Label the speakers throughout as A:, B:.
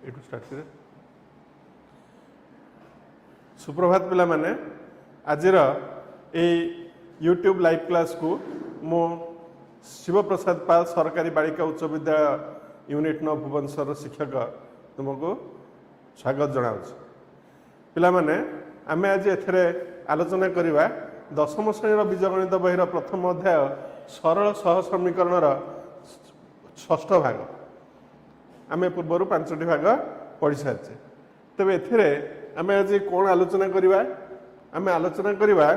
A: एटू start करे सुप्रभात पिला माने आजिर ए यूट्यूब लाइव क्लास को मो शिव प्रसाद पाल सरकारी बालिका उच्च विद्यालय यूनिट 9 भुवनेश्वर शिक्षक तुमको स्वागत जनाऊँ पिला माने आमे आज एथरे आलोचना करिवा दशम श्रेणी बीजगणित बहिर प्रथम अध्याय सरल सह समीकरण षष्ठ भाग आमे पूर्वर 5टी भाग पढ़ी सारी तेज एथिरे आमे आज कौन आलोचना करिवा आमे आलोचना करिवा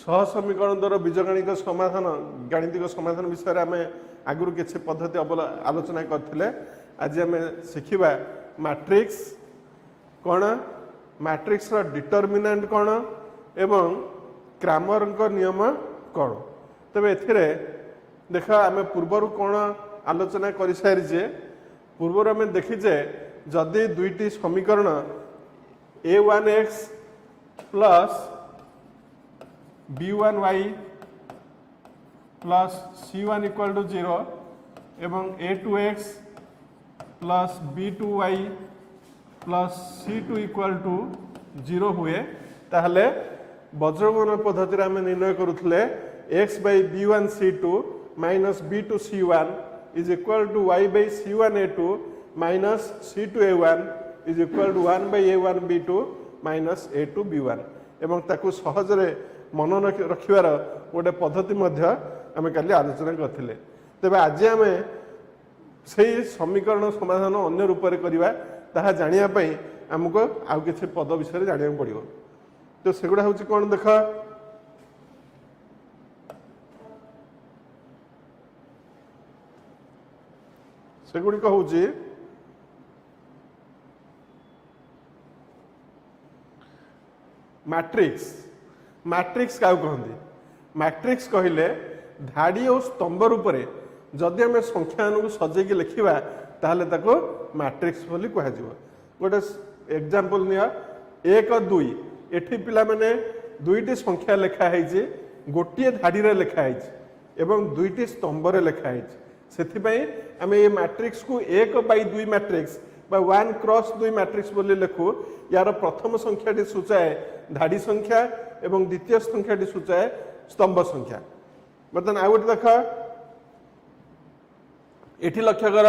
A: सह समीकरण द्वारा बीजगणित समाधान गाणितिक समाधान विषय में आमे आगुरी किसी पद्धति आलोचना करथिले आज आमे शिखिबा मैट्रिक्स कौन मैट्रिक्स रो डिटरमिनेंट कौन एवं क्रैमर नियम कौन तेज एथिरे देख आम पूर्वर कौन आलोचना कर सारी पूर्वर आम देखीचे जदि दुईटी समीकरण a1x plus b1y plus c1 equal to 0 एवं a2x plus b2y plus c2 equal to 0 हुए ताहले वज्रगमन पद्धति आम निर्णय करुले x by b1 c2 minus b2 c1 is equal to y by c1 a2 minus c2 a1 is equal to 1 by a1 b2 minus a2 b1 एवं ताकू सहजरे मन रखिवार गोटे पद्धति मध्य आमे काली आलोचना करथिले तेबे आज आमे सेही समीकरण समाधान अन्य रूप रे करिवा ताहा जानिया पई हमको आउ किछि पद विषय जानिया पड़िबो तो सेगुडा होछि कोन देखा सेगुड़िक हूँ मैट्रिक्स मैट्रिक्स क्या कहते मैट्रिक्स कहले धाड़ी और स्तंभ रूप में जदि आम संख्या सजेक लिखा ताहले ताको मैट्रिक्स बोली कह गोटे एग्जांपल निया 1 2 एठी पिला माने दुईटी संख्या लिखाई गोटे धाड़ी रे लिखाई एवं दुईटी स्तंभ रे लिखाई से आम ये मैट्रिक्स को 1 by 2 मैट्रिक्स 1 क्रॉस 2 मैट्रिक्स बोली लिखु यार प्रथम संख्याटी सूचाए धाड़ी संख्या एवं द्वितीय संख्याटी सूचाए स्तंभ संख्या बर्तमान आउ गोटे देख एठी लक्ष्य कर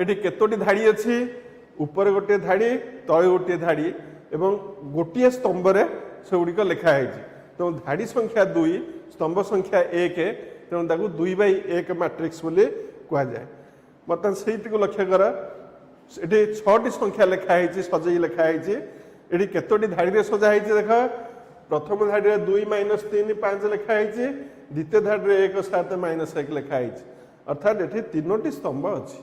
A: एठी केतोटी धाड़ी अच्छी ऊपर गोटे धाड़ी तले गोटे धाड़ी एवं गोटे स्तंभ रे से गुड़िक लिखाई तेणु धाड़ी संख्या 2 स्तंभ संख्या 1 तेणु ताकू 2 by 1 मैट्रिक्स बोली कह जाए बर्तमान से लक्ष्य कर ये 6टी संख्या लिखाई सजे लिखाई ये केतोटी धाड़ी सजाई देख प्रथम धाड़ी 2 - 3 5 लिखाई द्वितीय धाड़ी 1 7 - 1 लिखाई अर्थात ये 3टी स्तंभ अच्छी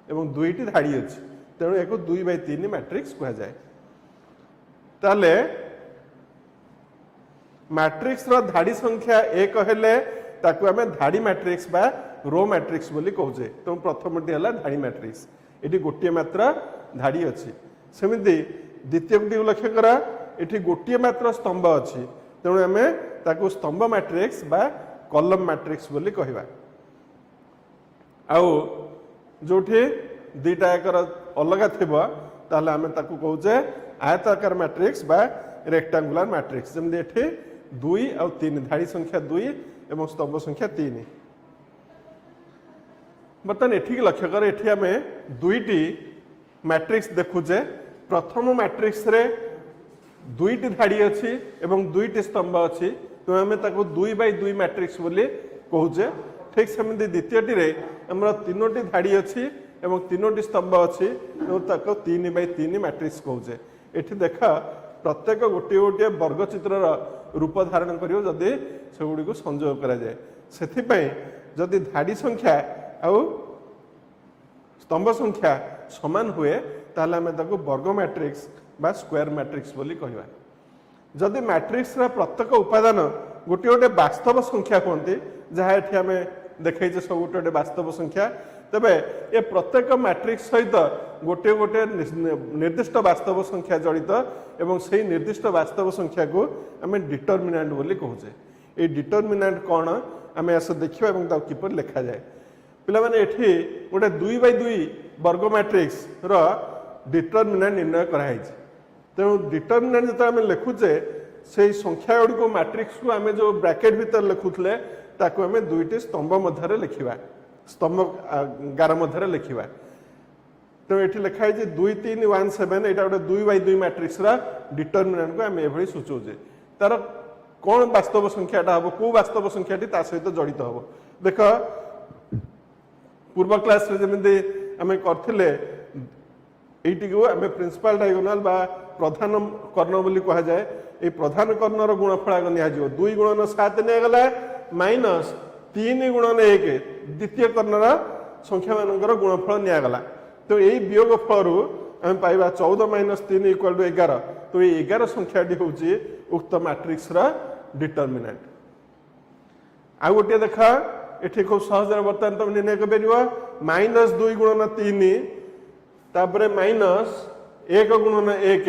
A: एवं 2टी धाड़ी अच्छी तेणु एक 2 by 3 मैट्रिक्स कह जाए ताले मैट्रिक्स रो धाड़ी संख्या 1 हेले ताकू आमे धाड़ी मैट्रिक्स बा रो मैट्रिक्स बोली कहूचे तो प्रथमटी है धाड़ी मैट्रिक्स ये गोटे मात्र धाड़ी अच्छी सेमती द्वितीय लक्ष्य कर ये गोटे मात्र स्तंभ अच्छी तेणु आम ताकू स्तंभ मैट्रिक्स बा कॉलम मैट्रिक्स बोली कहवा आउ जोठी दुईटा एकर अलग थिबो ताहले आम ताकू कहूचे आयताकार मैट्रिक्स बा रेक्टांगुलर मैट्रिक्स जमदे एठी 2 और 3 धाड़ी संख्या 2 एवं स्तंभ संख्या 3 बर्तमान एठी लक्ष्य कर एठी आमे दुईटी मैट्रिक्स देखुचे प्रथम मैट्रिक्स रे दुईटी धाड़ी अच्छी एवं दुईटी स्तंभ अच्छी तो आम ताको 2x2 मैट्रिक्स बोली कहूचे। ठीक सेमती द्वितीयटी आमर 3टी धाड़ी अच्छी एवं 3टी स्तंभ अच्छी ताको 3x3 मैट्रिक्स कहूचे। एठी देख प्रत्येक गोटे गोटे वर्गचित्र रूप धारण करियो जदि सेगुडी को संयोग करा जाए। सेथिपई जदि धाड़ी संख्या आउ स्तंभ संख्या समान हुए ताहले आमे ताको वर्ग मैट्रिक्स बा स्क्वायर मैट्रिक्स बोली कहवा। जदि मैट्रिक्स रा प्रत्येक उपादान गोटे गोटे वास्तव संख्या कहते जहाँ ये आम देखे सब गोटे गोटे वास्तव संख्या तेबे ये प्रत्येक मैट्रिक्स सहित गोटे गोटे निर्दिष्ट वास्तव संख्या जड़ित एवं से निर्दिष्ट वास्तव संख्या को आम डिटरमिनेंट बोली कहूचे। ये डिटरमिनेंट कौन आम आस देखा किपर लिखा जाए। पिला माने एठी गोटे 2x2 वर्ग मैट्रिक्स रो डिटरमिनेंट निर्णय कराई। तेणु डिटरमिनेंट जो आम लिखुचे से संख्या गुड़ी को मैट्रिक्स को आम जो ब्रैकेट भीतर लिखुले ताको आम 2टी स्तंभ मध्य लिखा स्तंभ गार मध्य लिखा। तो ये लिखाई 2 3 1 7 यहाँ गोटे 2x2 मैट्रिक्स डिटरमिनेंट को आम ये सूचौचे। तार कौन वास्तव संख्याटा हम कौ वास्तव संख्याटी सहित जड़ित हम देख पूर्व क्लास जमी आम करथिले एटी को आम प्रिंसिपल डायगोनाल बा प्रधान कर्ण बोली कह जाए। ये प्रधान कर्णर गुणफल आग नि 2 गुणन 7 निगला माइनस 3 गुणन 1 द्वितीय कर्णर संख्या मानकर गुणफल निगला। तो यही वियोग फल आम पाइबा 14 माइनस 3 इक्वल टू 11। तो ये 11 संख्याटी हूँ उक्त मैट्रिक्स डिटरमिनेंट। आ गोटे देख ये खूब सहज बर्तमान तुम निर्णय कर माइनस 2 गुणन 3 तापर माइनस 1 गुणन 1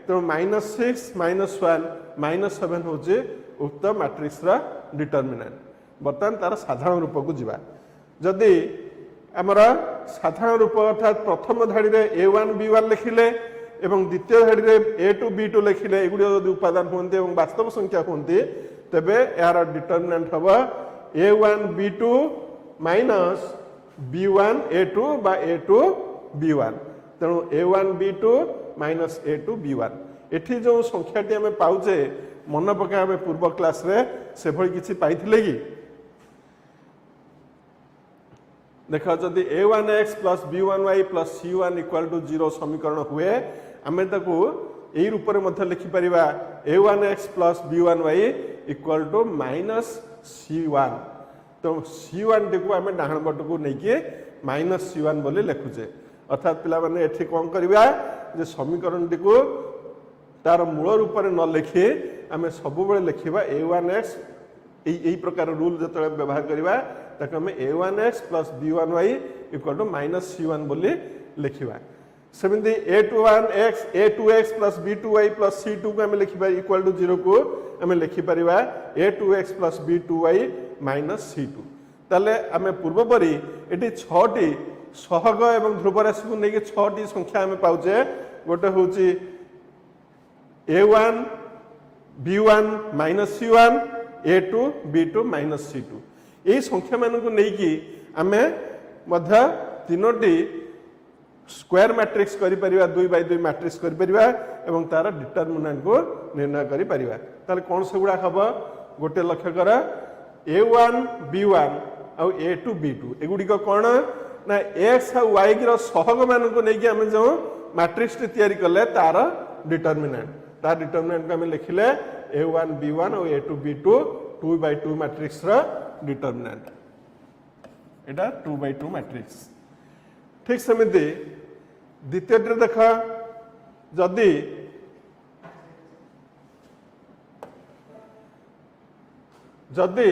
A: तो माइनस 6 माइनस 1 माइनस 7 हूँ उक्त मैट्रिक्स डिटरमिनेंट। बर्तमान तार साधारण रूप को जीवा जदि आमर साधारण रूप अर्थात प्रथम धाड़ी में A1 B1 लिखिले एवं द्वितीय धाड़ी में A2 B2 लिखिले एगुड़ी यदि उपादान होते और वास्तव संख्या होती तेबे यार डिटरमिनेंट हम A1 B2 minus B1 A2 बा A2 B1। तेणु A1 B2 minus A2 B1 एठी जो संख्याटी आम पाउचे मन पका आम पूर्व क्लास रे से भली किछि पाइथिले कि देख जदि A1x plus B1y plus C1 equal to 0 समीकरण हुए आम ताकू यही रूप में लिखिपर A1x plus B1y equal to minus C1। तो C1 टी को आम डाण पट को लेकिन माइनस C1 बोली लिखुचे। अर्थात पिला माने एठी कौन करबा जे समीकरण टी को तार मूल रूप में न लिखि आम सब लिखा A1x यही प्रकार रूल जो व्यवहार करवा ताको आम A1x plus B1y equal to minus C1 बोली लिखा। सेमती A2x plus B2y plus C2 को आम लिखा इक्वल टू 0 को आम लिखिपर A2x plus B2y minus C2। ताले आम पूर्वपरी ये 6टी सहग एवं ध्रुव राशि को लेकिन 6टी संख्या आम पाचे। गोटे हूँ A1 B1 minus C1 A2 B2 minus C2 यही संख्या मानक नहीं आम 3टी स्क्वायर मैट्रिक्स कर 2x2 मैट्रिक्स कर तार डिटरमिनेंट को निर्णय कर कौन से गुड़ा हम गोटे लक्ष्य कर A1 B1 आउ A2 B2 एगुड़िक कौन ना x आ y सहग मानक नहीं आम जो मैट्रिक्स तैयारी कले तार डिटरमिनेंट को आम लिखिले A1 B1 और A2 B2 2x2 matrix determinant एटा 2x2 मैट्रिक्स। ठीक सेमती द्वितीय देख जदि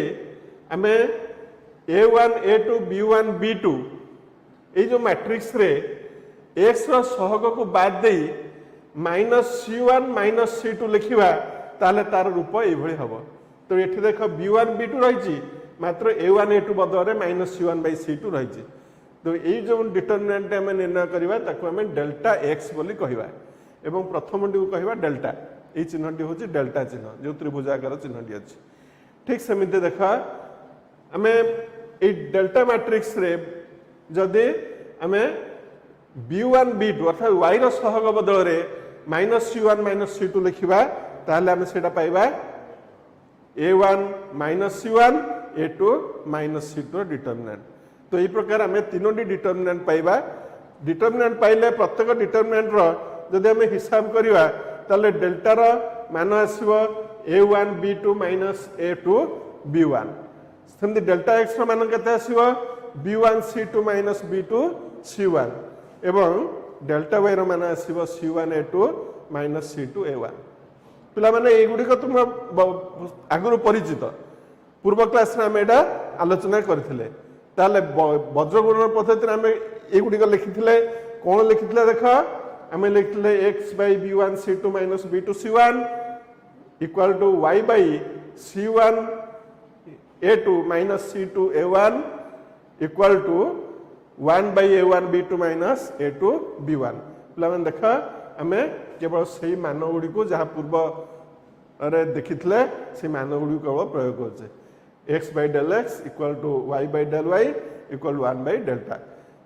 A: आम A1 A2 B1 B2 ये जो मैट्रिक्स रे x सहग को बाद दे माइनस C1 माइनस C2 लिखा ताले तार रूप ये हम। तो ये देख B1 B2 रही मात्र A1 A2 बदल माइनस C1 बाई C2 रही। तो ये जो डिटरमिनेंट आम निर्णय करवा ताको आम डेल्टा x बोली कहवा एवं प्रथम टी को कहवा डेल्टा ये चिन्हटी हूँ डेल्टा चिन्ह जो त्रिभुजाकार चिन्हटी अच्छी। ठीक सेमती देख आम ये डेल्टा मैट्रिक्स रे जदि आम B1 B2 अर्थात y सहग बदल माइनस C1 माइनस C2 लिखा ताहले आम से पाइबा A1 minus C1 A2 minus C2 determinant. तो यही प्रकार आम तीनोटी डिटरमिनेंट पाइबा। डिटरमिनेंट पाइले प्रत्येक डिटरमिनेंट जदि आम हिसाब करवा ताले डेल्टार मान आसव A1 B2 minus A2 B1। सेमती डेल्टा एक्स मान केते आसव B1 C2 minus B2 C1 एवं डेल्टा वाई मान आसव C1 A2 minus C2 A1। पिला माने एगुड़िक तुम आगुरी परिचित पूर्व क्लास आम एटा आलोचना करथिले। ताले वज्रगुणन पद्धति आम एगुड़िक लिखिथिले कौन लिखिथिले देख आम लिखिथिले x by B1 C2 minus B2 C1 equal to y by C1 A2 minus C2 A1 equal to 1 by A1 B2 minus A2 B1। पिला माने देख आम केवल से मान गुड़ी को जहाँ पूर्व रे देखिथिले से मान गुड़ी केवल प्रयोग करछे x by del x equal to y by del y equal 1 by delta.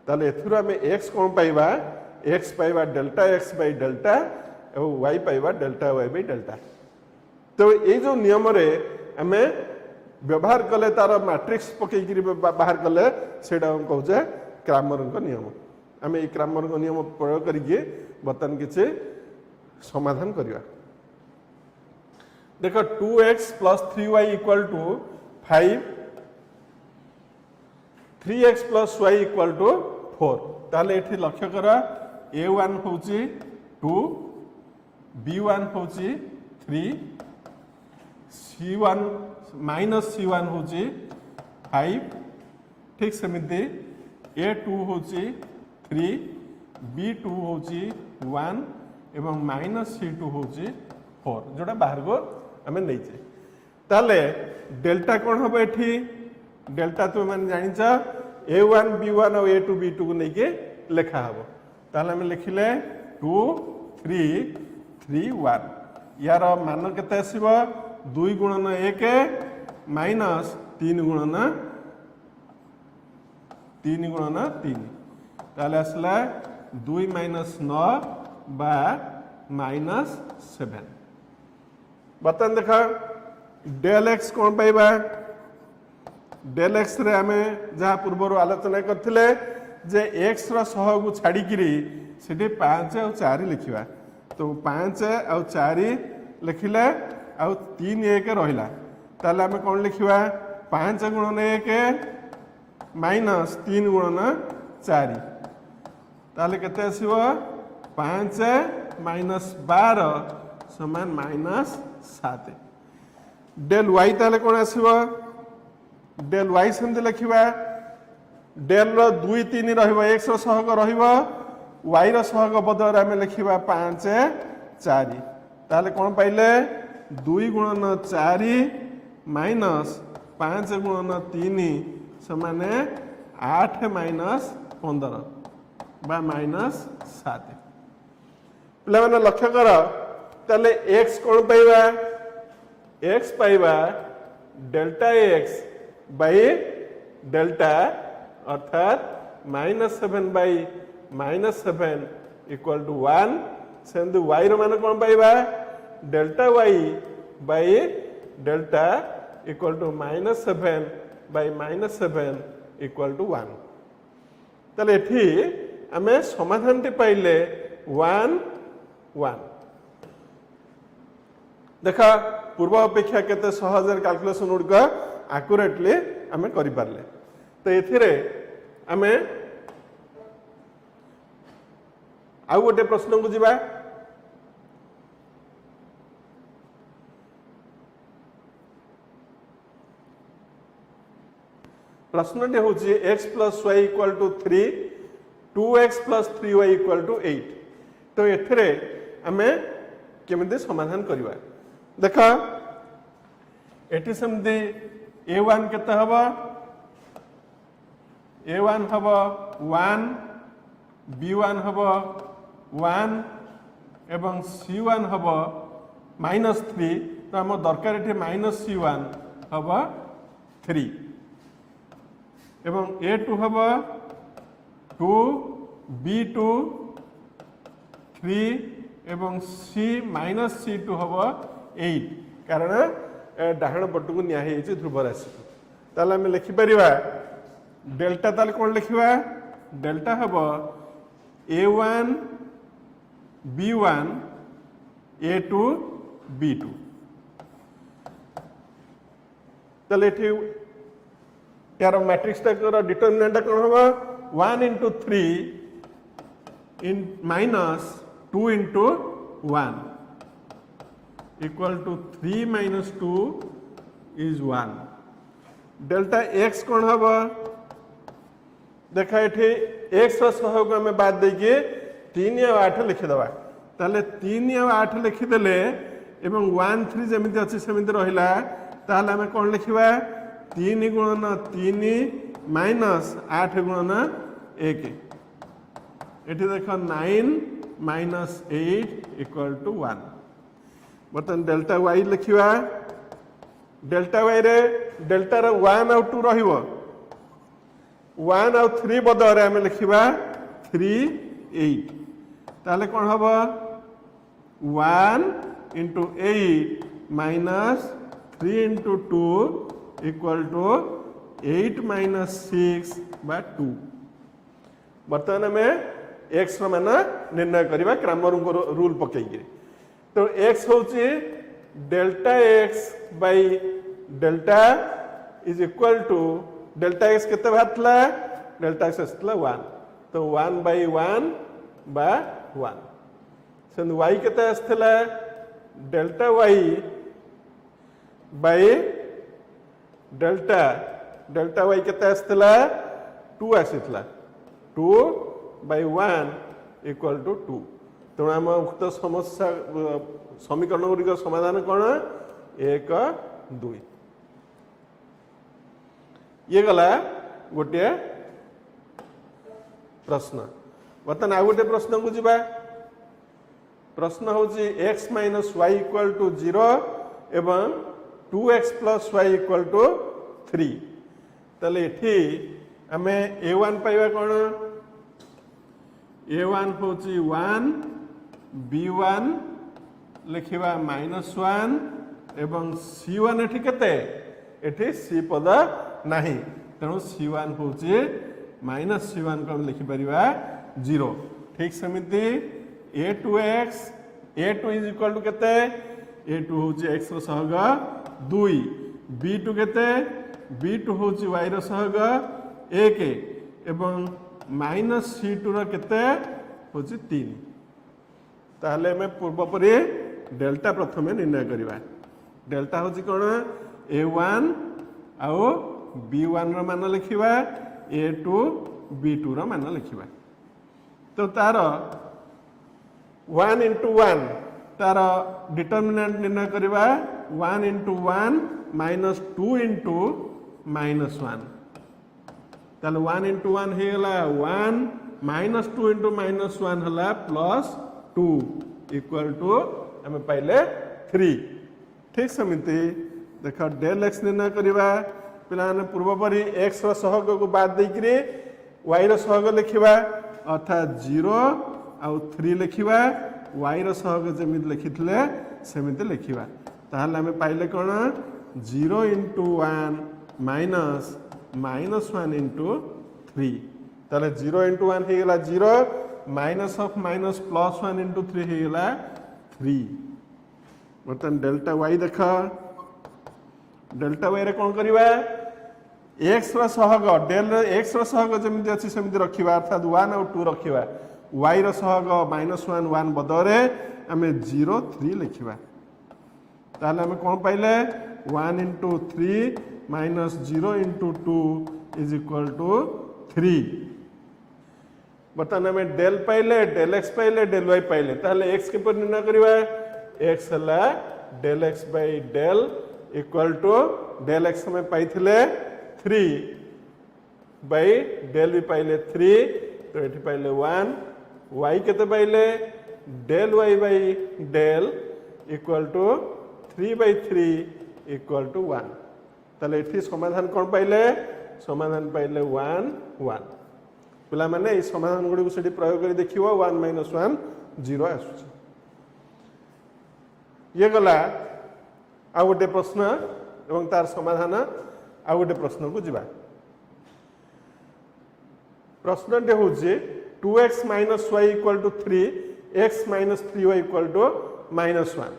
A: ताले एथुर आम x कोन पाइबा x पाइबा डेल्टा x by डेल्टा और y पाइबा डेल्टा y by डेल्टा। तो ये जो नियम रे आम व्यवहार कले तार मैट्रिक्स पकईकरी बाहर कले सेटा हम कहूचे क्रैमर नियम। आम ये क्रैमर नियम प्रयोग करके बर्तमान किसी समाधान करवा। देख 2x plus 3y equal to 5 3x plus y equal to 4। ताले एठी लक्ष्य कर A1 होची 2 B1 होची 3 C1 माइनस C1 होची 5 ठीक सेमिति A2 होची 3 B2 होची 1 एवं माइनस C2 होची 4 जोटा बाहर को आम नहीं ताले डेल्टा कौन हम एठी डेल्टा तुम मैंने जानिच A1 B1 और A2 B2 को लेके लेखा हम ताले आम लिखिले 2 3 3 1 यार मान केते आसीबो 2 गुणन 1 माइनस 3 गुणन 3 ताले आसला 2 माइनस 9 बा माइनस 7। बर्तमान देखा डेल एक्स कौन पाइबा डेल एक्स रे आमे जहाँ पूर्व आलोचना करथिले जे एक्स रो सहगु छाड़िकी सेठी 5 और 4 लिखिबा। तो 5 और 4 लिखिले आउ 3 1 रहिला ताले आमे कौन लिखिबा 5 गुणन 1 माइनस 3 गुणन 4 ताले केते आसीबो 5 माइनस 12 समान माइनस 7। डेल वाई ताले कौन आसीबो डेल वाई सेमते लिखिबा डेल रो 2 3 रहिबो x रो सहग रहिबो y रो सहग बदल आमे लिखिबा 5 4 ताले कौन पाइले 2 गुणन 4 माइनस 5 गुणन 3 समान 8 माइनस 15 बा माइनस 7। पिला माने लक्ष्य कर ताले x कौन पाइबा x पाइबा डेल्टा x बाई डेल्टा अर्थात -7 बाई -7 इक्वल टू 1 सेमती y रो मान कौन पाइबा delta y by delta equal to -7 by -7 equal to 1। ताले एठी आमे समाधान टी पाइले 1 1। देखा पूर्व अपेक्षा केते सहज कैलकुलेशन गुड़िक एक्यूरेटली आमे करि पारले। तो एथिरे आमे आउ गोटे प्रश्न को जिबा। प्रश्नटी हूँ x plus y equal to 3 2x plus 3y equal to 8। तो एथिरे आमे केमिति समाधान करवा। देखा एटी सेमती A1 केते हबो A1 हबो 1 B1 हबो 1 एवं C1 हबो -3। तो आम दरकार एठी -C1 हबो 3 एवं A2 हबो 2 B2 3 एवं C -C2 हबो 8 कारण डाहाण पटक नि ध्रुव राशि ताले आम लिखिपर डेल्टा ताले कौन लिखा डेल्टा हम A1 B1 A2 B2 ताले यार मैट्रिक्स डिटर्मिनेंट कौन हम 1 into 3 in minus 2 into 1 equal to 3 minus 2 is 1 delta x कौन हम देखा ये x सहयोग आम बाद देके 3 और 8 लिखिदे ताले 3 और 8 लिखिदेले एवं 1 3 जमी अच्छी सेमती रहा ताले आम कौन लिखा 3 गुणन 3 माइनस 8 गुणन 1 ये देख 9 माइनस 8 इक्वल टू 1 बर्तमान डेल्टा वाई लिखा डेल्टा वाई रे डेल्टा रे 1 और 2 रहिबो 1 और 3 बदल आम लिखा 3 8 ताले कौन हम 1 into 8 minus 3 into 2 equal to 8 minus 6 by 2 बर्तमान आम एक्स मान निर्णय करवा क्रैमर रूल पकईकि तो एक्स हूँ delta X by delta is equal to delta X केते बाहरला डेल्टा एक्स आसला 1 तो 1 by 1 बा 1 से वाई केते आसला डेल्टा वाई बै डेल्टा डेल्टा वाई केते आसला 2 आसीतला 2 by 1 इक्वल टू 2 तेणु आम उक्त समस्या समीकरण गुड़िक समाधान कौन 1 2 ये गला गोटे प्रश्न बर्तमान आउ गोटे प्रश्न को जीवा प्रश्न हूँ x minus Y equal to 0 एवं 2x plus Y equal to 3 ताले एठी आमे a1 पाइबा कौन a1 हूँ 1 b1 लिखा -1 एवं c1 एठी केते एठी c पद नहीं तेणु c1 हूँ -c1 को लिखिपर 0 ठीक सेमती a2 इज इक्वल टू केते a2 हूँ x सहग 2 b2 केते b2 हूँ y सहग 1 एवं माइनस c2 केते हूँ 3 ताहले हमें पूर्वपरि डेल्टा प्रथम निर्णय करवा डेल्टा हूँ कौन a1 आउ b1 मान लिखा a2 b2 मान लिखा तो तार 1 into 1 तार डिटर्मिनेंट निर्णय करवा 1 into 1 माइनस 2 into -1 ताले 1 into 1 होगा 1 माइनस 2 into -1 है प्लस 2 इक्वल टू आम पाइले 3 ठीक सेमती देख डेल एक्स निर्णय करवा पे पूर्वपरि एक्स सहग को बाद देकरी वाई सहग लिखा अर्थात 0 आउ 3 लिखा वाई सहग जमी लिखी सेमती लिखा ताहले आम पाइले कौन 0 into 1 माइनस -1 into 3 ताले 0 into 1 होगा 0 minus of minus plus 1 into 3 होगा 3 बर्तमान डेल्टा वाई देख डेल्टा वाई रे कौन करवा एक्स सहग डेल एक्स सहग जमी अच्छी सेमती रखा अर्थात 1 और 2 रखा वाई सहग -1 1 बदले आम 0 3 लिखा ताहले आम कौन पाइले 1 into 3 minus 0 into 2 is equal to 3 बर्तमान आम डेल पाइले डेल एक्स पाइले डेल वाई पाइले ताहले एक्स के पर निर्णय करवा एक्स है del X by del equal to del X में पाइथिले 3 बै डेल भी पाइले 3 तो ये पाइले 1 वाई केते पाइले del Y by del equal to 3 by 3 equal to 1 ताले ये समाधान कौन पाइले समाधान पाइले 1 1 पिला माने ये समाधान गुड़ी को प्रयोग कर देखियो 1 - 1 0 आसुची ये गला आ गोटे प्रश्न एवं तार समाधान आ गोटे प्रश्न को जीवा प्रश्न टे होची 2x minus y equal to 3 x minus 3y equal to minus 1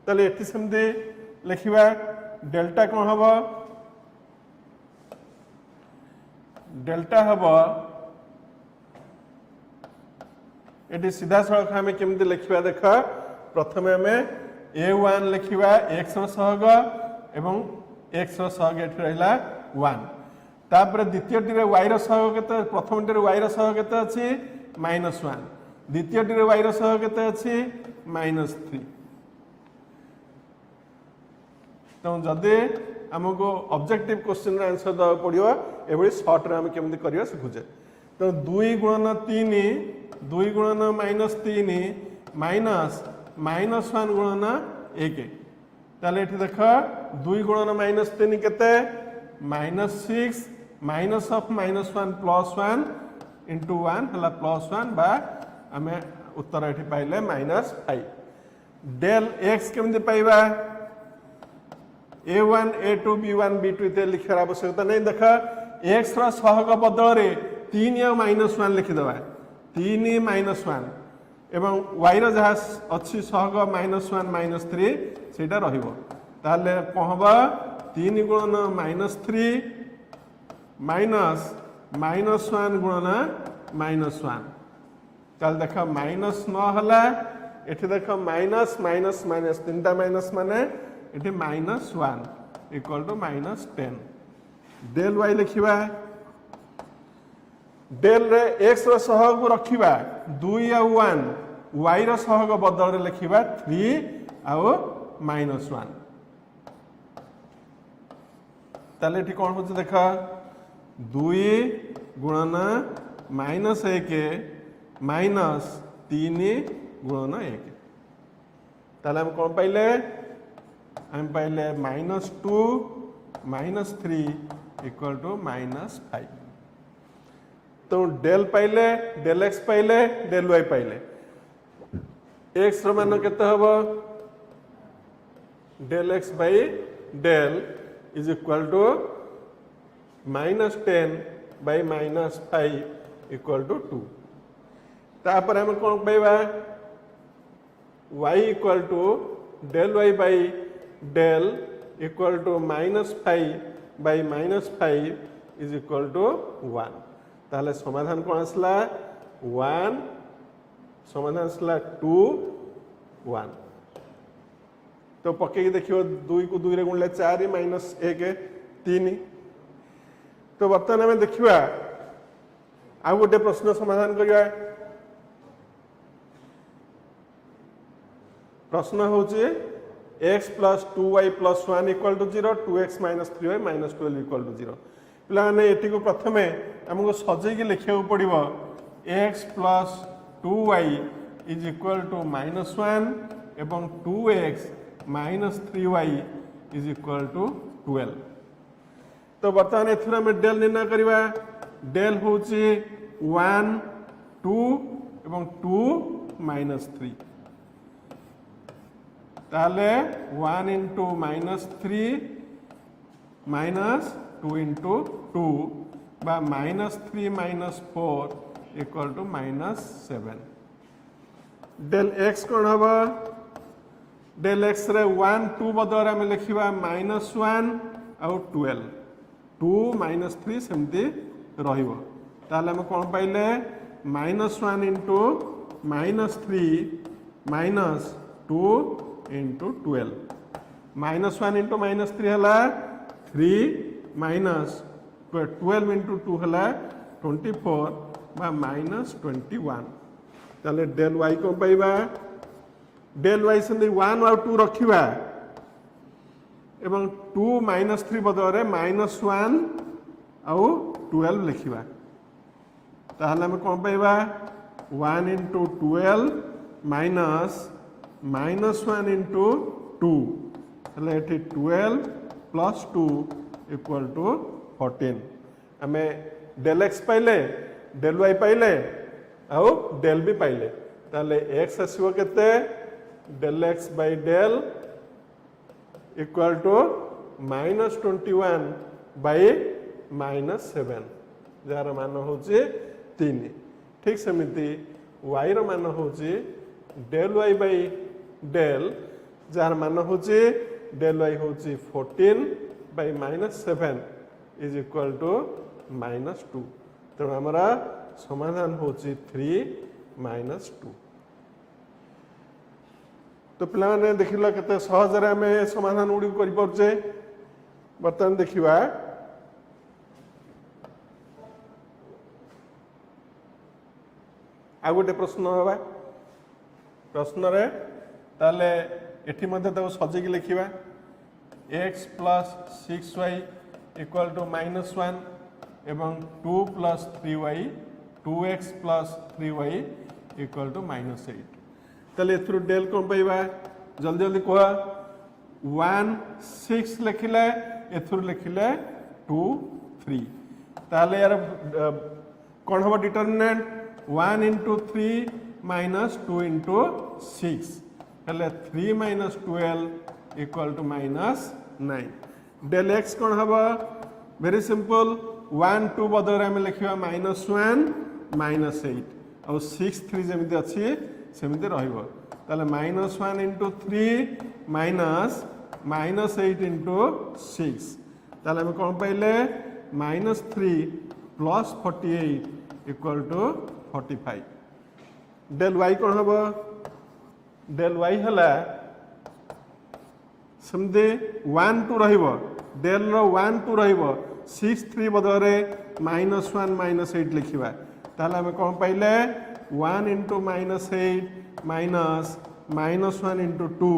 A: ताले एठी सेमते लिखिबा डेल्टा कोन हबो डेल्टा हबो एटी सीधा सड़क आम केमती लिखा देख प्रथम आम a1 लिखा x सहग एवं x सहग ये रहा 1 तापर द्वितीय y सहग के प्रथम y सहग के अच्छी -1 द्वितीय y सहग के अच्छी -3 तो जदि आमको ऑब्जेक्टिव क्वेश्चन आंसर दवा पड़ो ये सर्ट आम केमती करवा शिखुचे तो 2 गुणन 3 2 गुणन -3 माइनस -1 गुणन 1 ताले एठी देख 2 गुणन -3 केते -6 माइनस ऑफ -1 +1 इंटू 1 हला +1 बा आमे उत्तर एठी पाइले -5 डेल x केमती पाइबा a1 a2 b1 b2 इते लिखार आवश्यकता नहीं देख x रा सहग बदल रे 3 या -1 लिखिदबा 3 -1 एवं y रो जहा अच्छी सहग -1 -3 सेटा रहिबो ताले कहबा 3 गुणन -3 माइनस -1 गुणन -1 ताले देख माइनस न हला एठी देख माइनस माइनस माइनस तीनटा माइनस माने एठी -1 इक्वल टू -10 डेल y लिखिबा डेल रे x रो सहग को रखिबा 2 या 1 y रो सहग बदल रे लिखिबा 3 आउ -1 ताले एठी कोन होछ देखा 2 गुणन -1 माइनस 3 गुणन 1 ताले हम कोन पाइले हम पाइले -2 -3 इक्वल टू -5 तो डेल पाइले डेल एक्स पाइले डेल वाई पाइले एक्स मान केते हबो del x by del is equal to -10 by -5 equal to 2 तापर हम कोन पाइबा y equal to del y by del equal to -5 by -5 is equal to 1 ताले समाधान कौन आसला 1 समाधान आसला 2 1 तो पके देखियो 2 को 2 रे गुणले 4 -1 3 तो वर्तमान हमें देखिबा आ गोटे प्रश्न समाधान करिया प्रश्न होचे x + 2y + 1 equal to 0 2x - 3y - 12 equal to 0 पिलाने एटी को प्रथमे हमको सजेकी लिखा पड़ो x + 2y is equal to -1 एवं 2x - 3y is equal to 12 तो बर्तमान एथुरा में डेल निर्णय करवा डेल होची 1 2 एवं 2 -3 ताले 1 इंटू -3 -2 इंटू 2 बा -3 -4 इक्वल टू -7 डेल x कौन हम डेल x रे 1 2 बदल आम लिखा -1 आउ 12 2 -3 सेमती रहिबो ताले हम कौन पाइले -1 इंटू -3 -2 इंटू 12 -1 इंटू -3 हला 3 -12 इंटू 2 हला 24 बा -21 ताले डेल y को पाइबा डेल y से 1 और 2 रखिबा एवं 2 -3 बदल रे -1 आउ 12 लिखिबा ताहले हम कोन पाइबा 1 इंटू 12 -1 इंटू 2 हले एठी 12 + 2 इक्वल टू 14 आमे डेल x पाइले डेल y पाइले आउ डेल भी पाइले ताले x आसीबो केते del x by del equal to -21 by -7 जार मान हूँ 3 ठीक सेमती y रो मान हूँ डेल वाई बाई डेल जार मान हूँ डेल वाई हूँ 14 बाई -7 इज इक्वल टू -2 तेणु आमर समाधान हूँ 3 -2 तो पे देखला के सहज आम समाधान गुड़ी करें बर्तमान देखा आ गोटे प्रश्न हवा प्रश्न रे ताले एठी मध्य ताको सजेकी लिखिबा x plus 6y equal to -1 एवं 2 plus 3y 2x plus 3y equal to -8 ताले एथुरु डेल कोन पाइबा जल्दी जल्दी कह 1 6 लिखिले एथुरु लिखिले 2 3 ताले यार कोन हो डिटरमिनेंट 1 into 3 minus 2 into 6 हेले 3 minus 12 equal to -9 del x कौन हवा वेरी सिंपल 1 2 बदल आम लिखा -1 -8 और 6 3 जमी अच्छी सेमती -1 into 3 minus -8 into 6 ताले आम कौन पाइले -3 plus 48 equal to 45 del Y कौन हम डेल वाई है सेमती 1 2 रेल रो 1 2 6 3 बदल -1 -8 लिखा ताल आम कौन पाइले 1 into -8 minus -1 into 2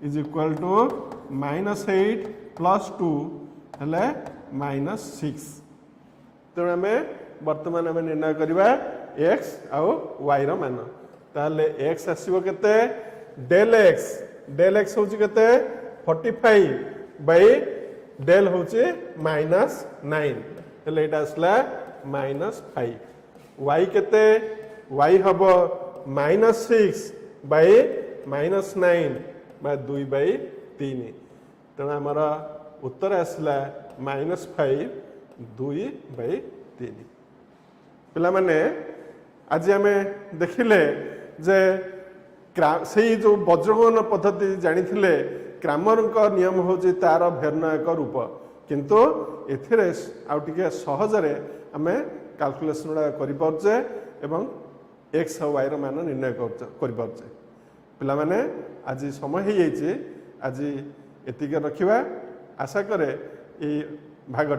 A: is equal to -8 plus 2 हेले -6 तेणु आम बर्तमान आम निर्णय करवा x आउ y रो मान ताले x आसीबो केते डेल x होची केते 45 बाय डेल होची -9 हेले एटा आसला -5 y केते y हबो -6 बाय -9 बा 2 बाय 3 तेणु आमर उत्तर आसला -5 2 बाय 3 पिला माने आज आम देखिले जे से जो वज्रगमन पद्धति जानी क्रामर नियम हूँ तार भिन्न एक रूप किंतु एथिरे आउ टिके सहजरे आम कैलकुलेशन गुड़ा करें एवं एक्स और वाई मान निर्णय करें पिला माने आज समय हो जाइए आज एतिक रखिबा आशा करे भाग